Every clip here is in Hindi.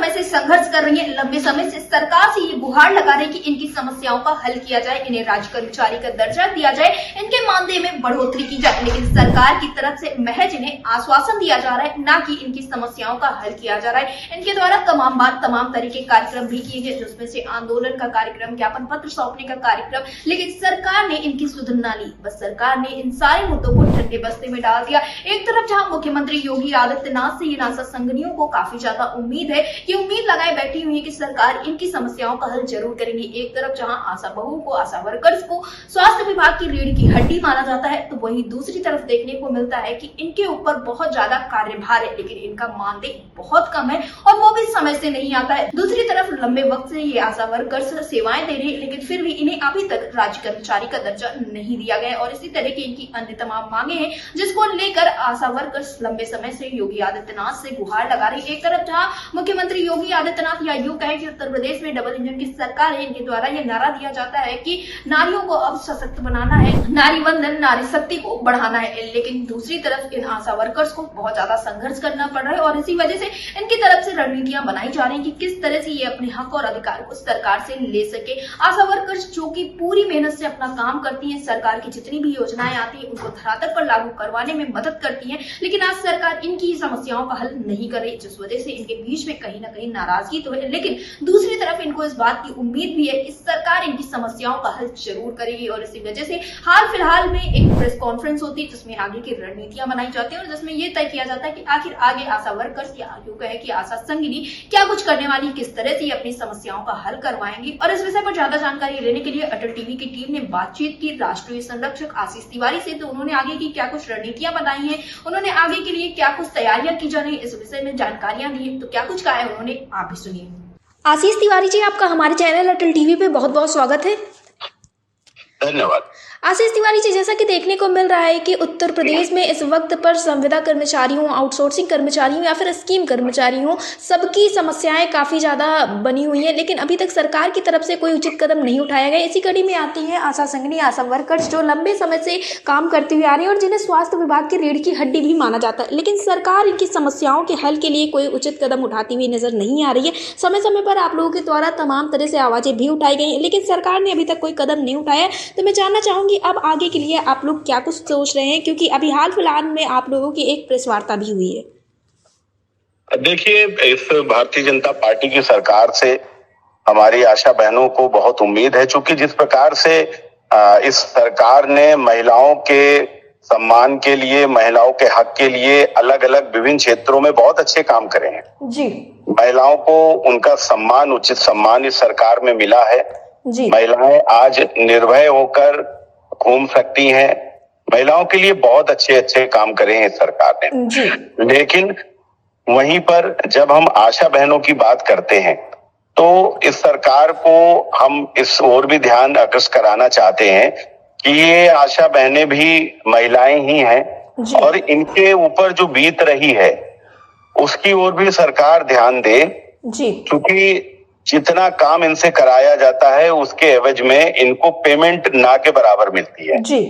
समय से संघर्ष कर रही है, लंबे समय से सरकार से ये गुहार लगा रही है कि इनकी समस्याओं का हल किया जाए, इन्हें राज्य कर्मचारी का दर्जा दिया जाए, इनके मानदेय में बढ़ोतरी की जाए। लेकिन सरकार की तरफ से महज इन्हें आश्वासन दिया जा रहा है, ना कि इनकी समस्याओं का हल किया जा रहा है। इनके द्वारा तमाम बार तमाम तरीके कार्यक्रम भी किए गए, जिसमें से आंदोलन का कार्यक्रम, ज्ञापन पत्र सौंपने का कार्यक्रम, लेकिन सरकार ने इनकी सुध ना ली। बस सरकार ने इन सारे मुद्दों को ठंडे बस्ते में डाल दिया। एक तरफ जहां मुख्यमंत्री योगी आदित्यनाथ से ये आशा संघनियों को काफी ज्यादा उम्मीद है, ये उम्मीद लगाए बैठी हुई है कि सरकार इनकी समस्याओं का हल जरूर करेंगी। एक तरफ जहां आशा बहुओं को, आशा वर्कर्स को स्वास्थ्य विभाग की रीढ़ की हड्डी माना जाता है, तो वहीं दूसरी तरफ देखने को मिलता है कि इनके ऊपर बहुत ज्यादा कार्यभार है, लेकिन इनका मानदेय बहुत कम है और वो भी समय से नहीं आता है। दूसरी तरफ लंबे वक्त से ये आशा वर्कर्स सेवाएं दे रहे हैं, लेकिन फिर भी इन्हें अभी तक राज्य कर्मचारी का दर्जा नहीं दिया गया और इसी तरह की इनकी अन्य तमाम मांगे हैं, जिसको लेकर आशा वर्कर्स लंबे समय से योगी आदित्यनाथ से गुहार लगा रही है। एक तरफ जहां मुख्यमंत्री योगी आदित्यनाथ या यूं कहें कि उत्तर प्रदेश में डबल इंजन की सरकार है, इनके द्वारा यह नारा दिया जाता है कि नारियों को अब सशक्त बनाना है, नारी वंदन, नारी शक्ति को बढ़ाना है। लेकिन दूसरी तरफ इन आशा वर्कर्स को बहुत ज्यादा संघर्ष करना पड़ रहा है और इसी वजह से इनकी तरफ से रणनीतियां बनाई जा रही है कि किस तरह से ये अपने हक और अधिकार को सरकार से ले सके। आशा वर्कर्स जो कि पूरी मेहनत से अपना काम करती है, सरकार की जितनी भी योजनाएं आती है उनको धरातल पर लागू करवाने में मदद करती है, लेकिन आज सरकार इनकी समस्याओं का हल नहीं कर रही, जिस वजह से इनके बीच में कहीं ना कहीं नाराजगी तो है। लेकिन दूसरी तरफ इनको इस बात की उम्मीद भी है कि सरकार इनकी समस्याओं का हल जरूर करेगी और इसी वजह से हाल फिलहाल में एक प्रेस कॉन्फ्रेंस होती है, जिसमें आगे की रणनीतियां बनाई जाती है और जिसमें यह तय किया जाता है कि आखिर आगे आशा वर्कर्स या यूं कहे कि आशा संघिनी क्या कुछ करने वाली, किस तरह से अपनी समस्याओं का हल करवाएंगी। और इस विषय पर ज्यादा जानकारी लेने के लिए अटल टीवी की टीम ने बातचीत की राष्ट्रीय संरक्षक आशीष तिवारी से, तो उन्होंने आगे की क्या कुछ रणनीतियां बनाई हैं, उन्होंने आगे के लिए क्या कुछ तैयारियां की जा रही है, इस विषय में जानकारियां दी। तो क्या कुछ कहा है उन्होंने, आप भी सुनिए। आशीष तिवारी जी, आपका हमारे चैनल अटल टीवी पे बहुत बहुत स्वागत है। धन्यवाद। आशीष तिवारी जी, जैसा कि देखने को मिल रहा है कि उत्तर प्रदेश में इस वक्त पर संविदा कर्मचारी हों, आउटसोर्सिंग कर्मचारी हों या फिर स्कीम कर्मचारी हों, सबकी समस्याएं काफ़ी ज़्यादा बनी हुई हैं, लेकिन अभी तक सरकार की तरफ से कोई उचित कदम नहीं उठाया गया। इसी कड़ी में आती हैं आशा संघनी, आशा वर्कर्स जो लंबे समय से काम करते हुए आ रहे हैं और जिन्हें स्वास्थ्य विभाग की रीढ़ की हड्डी भी माना जाता है, लेकिन सरकार इनकी समस्याओं के हल के लिए कोई उचित कदम उठाती हुई नजर नहीं आ रही है। समय समय पर आप लोगों के द्वारा तमाम तरह से आवाज़ें भी उठाई गई हैं, लेकिन सरकार ने अभी तक कोई कदम नहीं उठाया। तो मैं जानना चाहूँगी अब आगे के लिए आप लोग क्या कुछ सोच रहे हैं, क्योंकि अभी हाल फिलहाल में आप लोगों की एक प्रेस वार्ता भी हुई है। देखिए, इस भारतीय जनता पार्टी की सरकार से हमारी आशा बहनों को बहुत उम्मीद है, क्योंकि जिस प्रकार से इस सरकार ने महिलाओं के सम्मान के लिए, महिलाओं के हक के लिए अलग अलग विभिन्न क्षेत्रों में बहुत अच्छे काम करे हैं जी। महिलाओं को उनका सम्मान, उचित सम्मान इस सरकार में मिला है जी। महिलाएं आज निर्भय होकर घूम सकती हैं। महिलाओं के लिए बहुत अच्छे अच्छे काम करे हैं इस सरकार ने जी। लेकिन वहीं पर जब हम आशा बहनों की बात करते हैं तो इस सरकार को हम इस ओर भी ध्यान आकर्षित कराना चाहते हैं कि ये आशा बहनें भी महिलाएं ही हैं और इनके ऊपर जो बीत रही है उसकी ओर भी सरकार ध्यान दे, क्योंकि जितना काम इनसे कराया जाता है उसके एवज में इनको पेमेंट ना के बराबर मिलती है जी।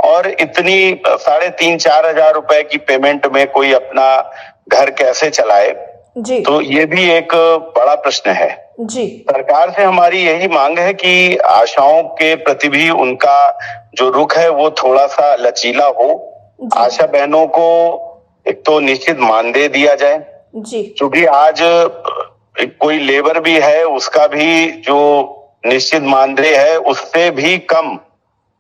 और इतनी 3,500-4 हजार रुपए की पेमेंट में कोई अपना घर कैसे चलाए जी। तो ये भी एक बड़ा प्रश्न है जी। सरकार से हमारी यही मांग है कि आशाओं के प्रति भी उनका जो रुख है वो थोड़ा सा लचीला हो। आशा बहनों को एक तो निश्चित मानदेय दिया जाए जी, क्योंकि आज कोई लेबर भी है उसका भी जो निश्चित मानदेय है उससे भी कम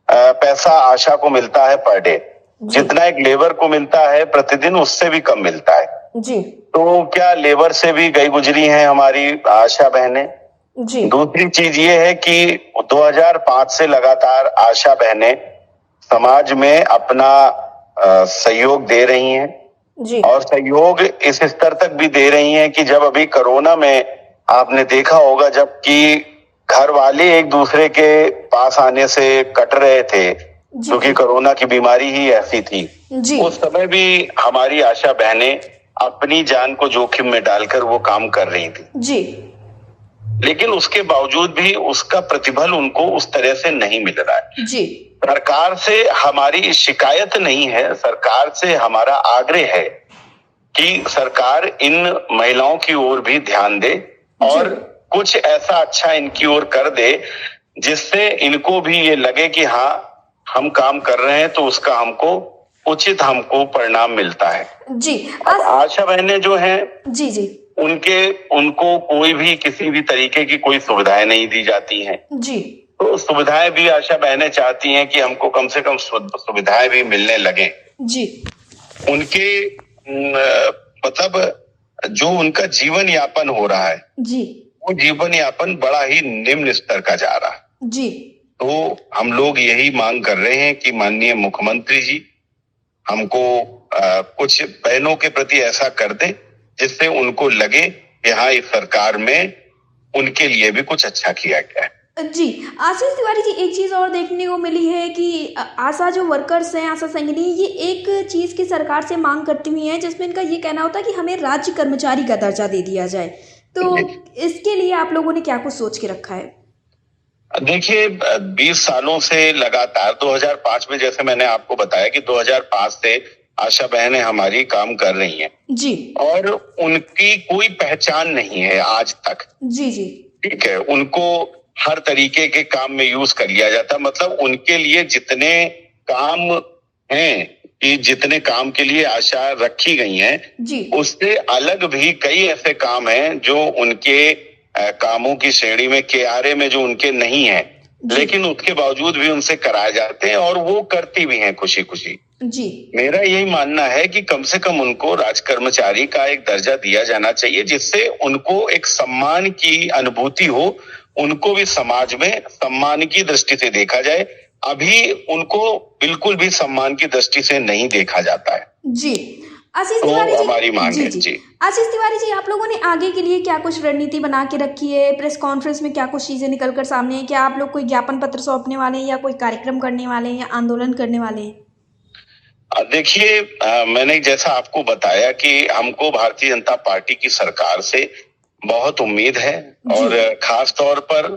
पैसा आशा को मिलता है पर डे, जितना एक लेबर को मिलता है प्रतिदिन उससे भी कम मिलता है जी। तो क्या लेबर से भी गई गुजरी हैं हमारी आशा बहनें जी। दूसरी चीज ये है कि 2005 से लगातार आशा बहनें समाज में अपना सहयोग दे रही हैं जी। और सहयोग इस स्तर तक भी दे रही हैं कि जब अभी कोरोना में आपने देखा होगा जबकि घर वाले एक दूसरे के पास आने से कट रहे थे क्योंकि कोरोना की बीमारी ही ऐसी थी जी। उस समय भी हमारी आशा बहनें अपनी जान को जोखिम में डालकर वो काम कर रही थी जी। लेकिन उसके बावजूद भी उसका प्रतिफल उनको उस तरह से नहीं मिल रहा है जी। सरकार से हमारी शिकायत नहीं है, सरकार से हमारा आग्रह है कि सरकार इन महिलाओं की ओर भी ध्यान दे और कुछ ऐसा अच्छा इनकी ओर कर दे जिससे इनको भी ये लगे कि हाँ हम काम कर रहे हैं तो उसका हमको परिणाम मिलता है। जी आशा बहनें जो हैं जी जी उनको कोई भी किसी भी तरीके की कोई सुविधाएं नहीं दी जाती हैं जी। तो सुविधाएं भी आशा बहनें चाहती हैं कि हमको कम से कम सुविधाएं भी मिलने लगे जी। उनके मतलब जो उनका जीवन यापन हो रहा है जी वो जीवन यापन बड़ा ही निम्न स्तर का जा रहा है। जी। तो हम लोग यही मांग कर रहे हैं कि माननीय मुख्यमंत्री जी हमको कुछ बहनों के प्रति ऐसा कर दें जिससे उनको लगे कि हाँ इस सरकार में उनके लिए भी कुछ अच्छा किया गया है। जी आशीष तिवारी जी, एक चीज और देखने को मिली है कि आशा जो वर्कर्स हैं, आशा संगिनी, ये एक चीज की सरकार से मांग करती हुई हैं जिसमें इनका ये कहना होता है कि हमें राज्य कर्मचारी का दर्जा दे दिया जाए। तो इसके लिए आप लोगों ने क्या कुछ सोच के रखा है? देखिए 20 सालों से लगातार 2005 में जैसे मैंने आपको बताया कि 2005 से आशा बहनें हमारी काम कर रही हैं जी और उनकी कोई पहचान नहीं है आज तक। जी जी। ठीक है, उनको हर तरीके के काम में यूज कर लिया जाता, मतलब उनके लिए जितने काम हैं कि जितने काम के लिए आशा रखी गई हैं उससे अलग भी कई ऐसे काम हैं जो उनके कामों की श्रेणी में KRA में जो उनके नहीं है लेकिन उसके बावजूद भी उनसे कराए जाते हैं और वो करती भी हैं खुशी खुशी। जी मेरा यही मानना है कि कम से कम उनको राज कर्मचारी का एक दर्जा दिया जाना चाहिए जिससे उनको एक सम्मान की अनुभूति हो, उनको भी समाज में सम्मान की दृष्टि से देखा जाए। अभी उनको बिल्कुल भी सम्मान की दृष्टि से नहीं देखा जाता है। जी आशीष तिवारी जी, हमारी मांग है। जी आशीष तिवारी जी, आप लोगों ने आगे के लिए क्या कुछ रणनीति बना के रखी है? प्रेस कॉन्फ्रेंस में क्या कुछ चीजें निकलकर सामने है? क्या आप लोग कोई ज्ञापन पत्र सौंपने वाले हैं या कोई कार्यक्रम करने वाले हैं या आंदोलन करने वाले हैं? देखिए मैंने जैसा आपको बताया कि हमको भारतीय जनता पार्टी की सरकार से बहुत उम्मीद है और खास तौर पर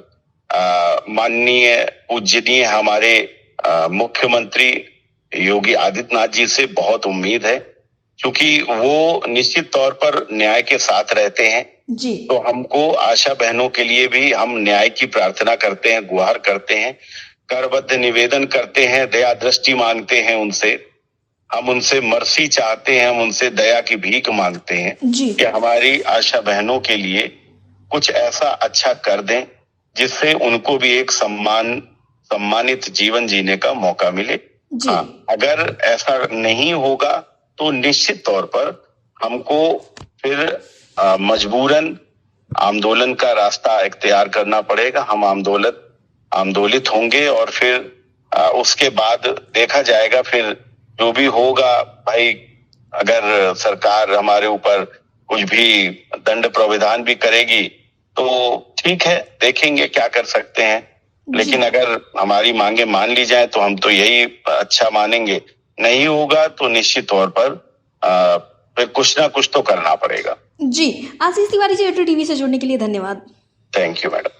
माननीय पूजनीय हमारे मुख्यमंत्री योगी आदित्यनाथ जी से बहुत उम्मीद है क्योंकि वो निश्चित तौर पर न्याय के साथ रहते हैं जी। तो हमको आशा बहनों के लिए भी हम न्याय की प्रार्थना करते हैं, गुहार करते हैं, करबद्ध निवेदन करते हैं, दया दृष्टि मांगते हैं उनसे, हम उनसे मर्सी चाहते हैं, हम उनसे दया की भीख मांगते हैं कि हमारी आशा बहनों के लिए कुछ ऐसा अच्छा कर दें जिससे उनको भी एक सम्मानित जीवन जीने का मौका मिले। अगर ऐसा नहीं होगा तो निश्चित तौर पर हमको फिर मजबूरन आंदोलन का रास्ता इख्तियार करना पड़ेगा। हम आंदोलित होंगे और फिर उसके बाद देखा जाएगा, फिर जो भी होगा भाई, अगर सरकार हमारे ऊपर कुछ भी दंड प्रावधान भी करेगी तो ठीक है, देखेंगे क्या कर सकते हैं, लेकिन अगर हमारी मांगे मान ली जाए तो हम तो यही अच्छा मानेंगे, नहीं होगा तो निश्चित तौर पर फिर कुछ ना कुछ तो करना पड़ेगा। जी आशीष तिवारी जी, A2 TV से जुड़ने के लिए धन्यवाद। Thank you madam.